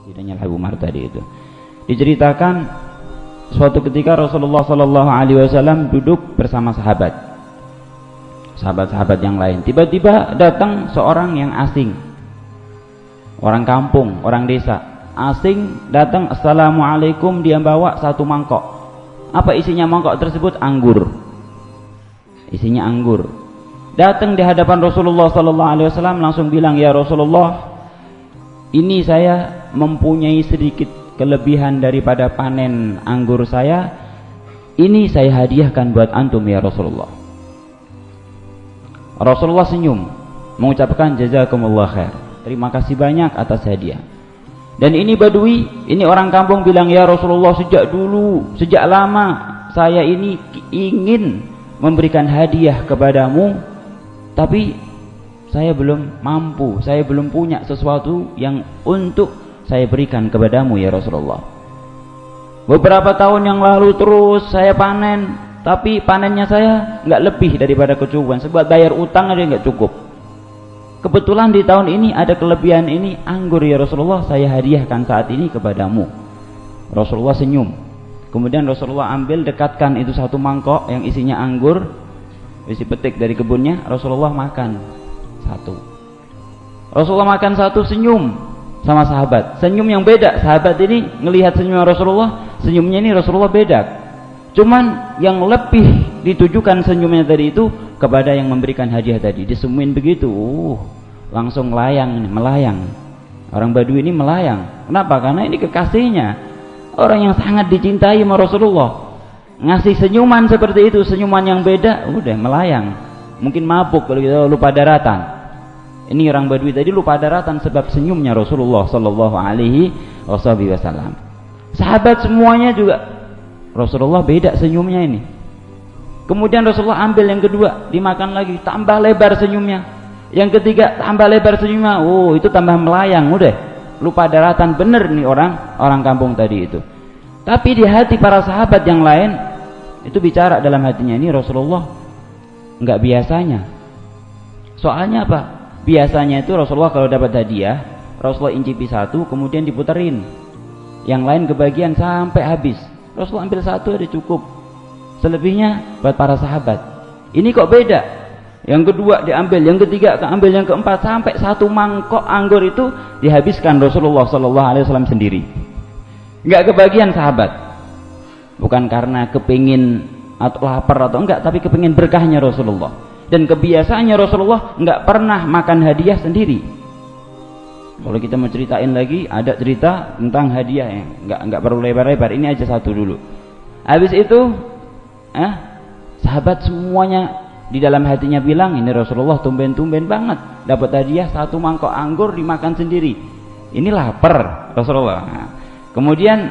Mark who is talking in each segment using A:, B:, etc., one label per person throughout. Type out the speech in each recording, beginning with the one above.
A: sidangnya Abu Umar tadi itu. Diceritakan suatu ketika Rasulullah Shallallahu Alaihi Wasallam duduk bersama sahabat-sahabat yang lain. Tiba-tiba datang seorang yang asing, orang kampung, orang desa, asing datang. Assalamualaikum, dia bawa satu mangkok. Apa isinya mangkok tersebut? Anggur. Isinya anggur. Datang di hadapan Rasulullah Shallallahu Alaihi Wasallam, langsung bilang, ya Rasulullah, ini saya mempunyai sedikit kelebihan daripada panen anggur saya. Ini saya hadiahkan buat antum ya Rasulullah. Rasulullah senyum, mengucapkan jazakumullah khair, terima kasih banyak atas hadiah. Dan ini Badui, ini orang kampung bilang, ya Rasulullah, sejak dulu, sejak lama saya ini ingin memberikan hadiah kepadamu, tapi saya belum mampu, saya belum punya sesuatu yang untuk saya berikan kepadamu ya Rasulullah. Beberapa tahun yang lalu terus saya panen, tapi panennya saya nggak lebih daripada kecukupan, sebab bayar utang aja nggak cukup. Kebetulan di tahun ini ada kelebihan ini, anggur ya Rasulullah, saya hadiahkan saat ini kepadamu. Rasulullah senyum. Kemudian Rasulullah ambil, dekatkan itu satu mangkok yang isinya anggur, isi petik dari kebunnya. Rasulullah makan satu. Rasulullah makan satu, senyum sama sahabat. Senyum yang beda. Sahabat ini ngelihat senyum Rasulullah, senyumnya ini Rasulullah beda. Cuman yang lebih ditujukan senyumnya tadi itu kepada yang memberikan hadiah tadi. Disemuin begitu, langsung melayang. Orang Badui ini melayang. Kenapa? Karena ini kekasihnya, orang yang sangat dicintai sama Rasulullah. Ngasih senyuman seperti itu, senyuman yang beda, udah melayang. Mungkin mabuk kalau kita lupa daratan. Ini orang Badui tadi lupa daratan sebab senyumnya Rasulullah Sallallahu Alaihi Wasallam. Sahabat semuanya juga, Rasulullah beda senyumnya ini. Kemudian Rasulullah ambil yang kedua, dimakan lagi, tambah lebar senyumnya. Yang ketiga, tambah lebar senyumnya. Oh, itu tambah melayang, udah lupa daratan bener nih orang kampung tadi itu. Tapi di hati para sahabat yang lain itu bicara dalam hatinya, ini Rasulullah nggak biasanya. Soalnya apa? Biasanya itu Rasulullah kalau dapat hadiah, Rasulullah incipi satu, kemudian diputerin, yang lain kebagian sampai habis. Rasulullah ambil satu ada cukup, selebihnya buat para sahabat. Ini kok beda? Yang kedua diambil, yang ketiga diambil, yang keempat, sampai satu mangkok anggur itu dihabiskan Rasulullah Sallallahu Alaihi Wasallam sendiri. Nggak kebagian sahabat. Bukan karena kepingin atau lapar atau enggak, tapi kepingin berkahnya Rasulullah. Dan kebiasaannya Rasulullah nggak pernah makan hadiah sendiri. Kalau kita mau ceritain lagi, ada cerita tentang hadiah yang nggak perlu lebar-lebar. Ini aja satu dulu. Habis itu, sahabat semuanya di dalam hatinya bilang, ini Rasulullah tumben-tumben banget dapat hadiah satu mangkok anggur dimakan sendiri. Ini lapar Rasulullah. Nah, kemudian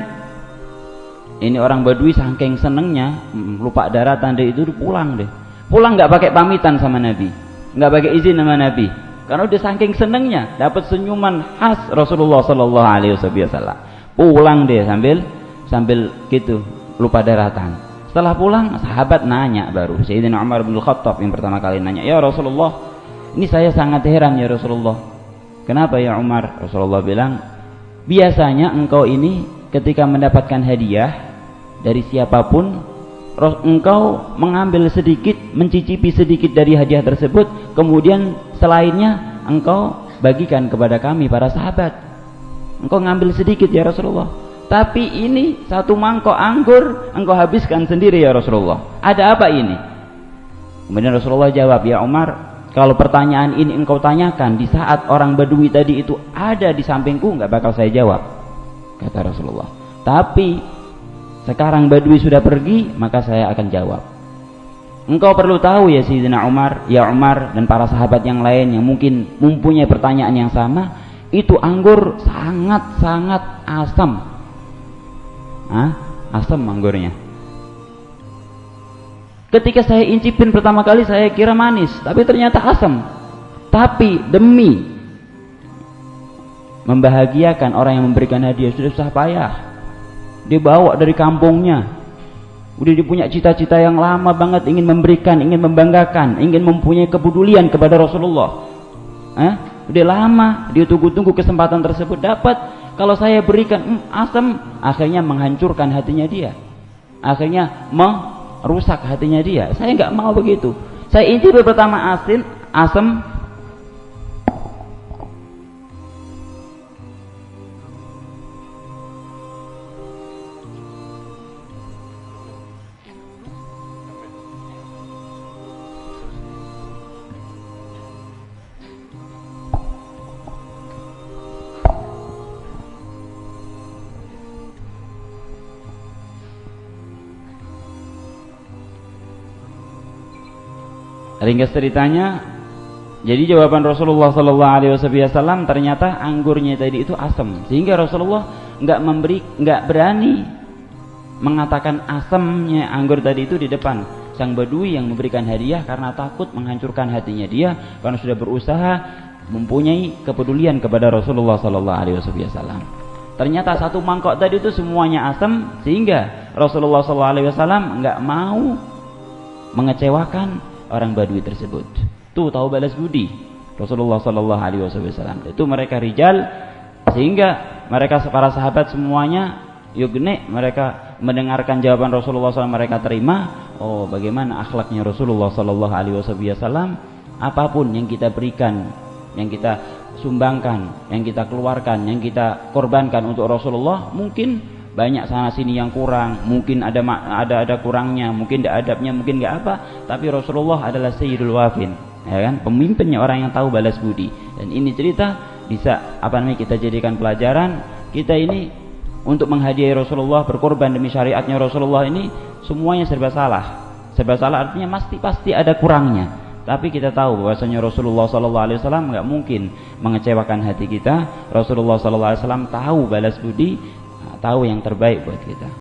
A: ini orang Badui saking senengnya, lupa daratan deh, itu pulang deh. Pulang nggak pakai pamitan sama Nabi, nggak pakai izin sama Nabi, karena udah saking senengnya dapat senyuman khas Rasulullah Sallallahu Alaihi Wasallam. Pulang deh sambil gitu lupa daratan. Setelah pulang, sahabat nanya baru, Sayyidina Umar bin Khattab yang pertama kali nanya, ya Rasulullah, ini saya sangat heran ya Rasulullah. Kenapa ya Umar? Rasulullah bilang, biasanya engkau ini ketika mendapatkan hadiah dari siapapun, engkau mengambil sedikit, mencicipi sedikit dari hadiah tersebut, kemudian selainnya engkau bagikan kepada kami para sahabat. Engkau ngambil sedikit ya Rasulullah, tapi ini satu mangkok anggur engkau habiskan sendiri ya Rasulullah. Ada apa ini? Kemudian Rasulullah jawab, ya Umar, kalau pertanyaan ini engkau tanyakan di saat orang Badui tadi itu ada di sampingku, nggak bakal saya jawab, kata Rasulullah. Tapi sekarang Badui sudah pergi, maka saya akan jawab. Engkau perlu tahu ya Sayyidina Umar, ya Umar dan para sahabat yang lain yang mungkin mempunyai pertanyaan yang sama, itu anggur sangat-sangat asam. Asam anggurnya. Ketika saya incipin pertama kali saya kira manis, tapi ternyata asam. Tapi demi membahagiakan orang yang memberikan hadiah, sudah susah payah dia bawa dari kampungnya, udah dia punya cita-cita yang lama banget, ingin memberikan, ingin membanggakan, ingin mempunyai kepedulian kepada Rasulullah. Udah lama dia tunggu-tunggu kesempatan tersebut dapat, Kalau saya berikan asam, akhirnya menghancurkan hatinya dia, akhirnya merusak hatinya dia. Saya nggak mau begitu. Saya intip pertama asam. Ringkas ceritanya, jadi jawaban Rasulullah SAW ternyata anggurnya tadi itu asam, sehingga Rasulullah nggak berani mengatakan asamnya anggur tadi itu di depan sang badui yang memberikan hadiah, karena takut menghancurkan hatinya dia, karena sudah berusaha mempunyai kepedulian kepada Rasulullah SAW. Ternyata satu mangkok tadi itu semuanya asam, sehingga Rasulullah SAW nggak mau mengecewakan orang badui tersebut. Tuh tahu balas budi Rasulullah SAW. Itu mereka rijal, sehingga mereka para sahabat semuanya yugne, mereka mendengarkan jawaban Rasulullah SAW, mereka terima. Oh, bagaimana akhlaknya Rasulullah SAW. Apapun yang kita berikan, yang kita sumbangkan, yang kita keluarkan, yang kita korbankan untuk Rasulullah, mungkin banyak sana sini yang kurang, mungkin ada kurangnya, mungkin ada adabnya, mungkin nggak apa, tapi Rasulullah adalah Sayyidul Wafin, ya kan, pemimpinnya orang yang tahu balas budi. Dan ini cerita bisa kita jadikan pelajaran kita ini untuk menghadiahi Rasulullah, berkorban demi syariatnya Rasulullah. Ini semuanya serba salah. Serba salah artinya pasti ada kurangnya. Tapi kita tahu bahwasanya Rasulullah SAW nggak mungkin mengecewakan hati kita. Rasulullah SAW tahu balas budi, tahu yang terbaik buat kita.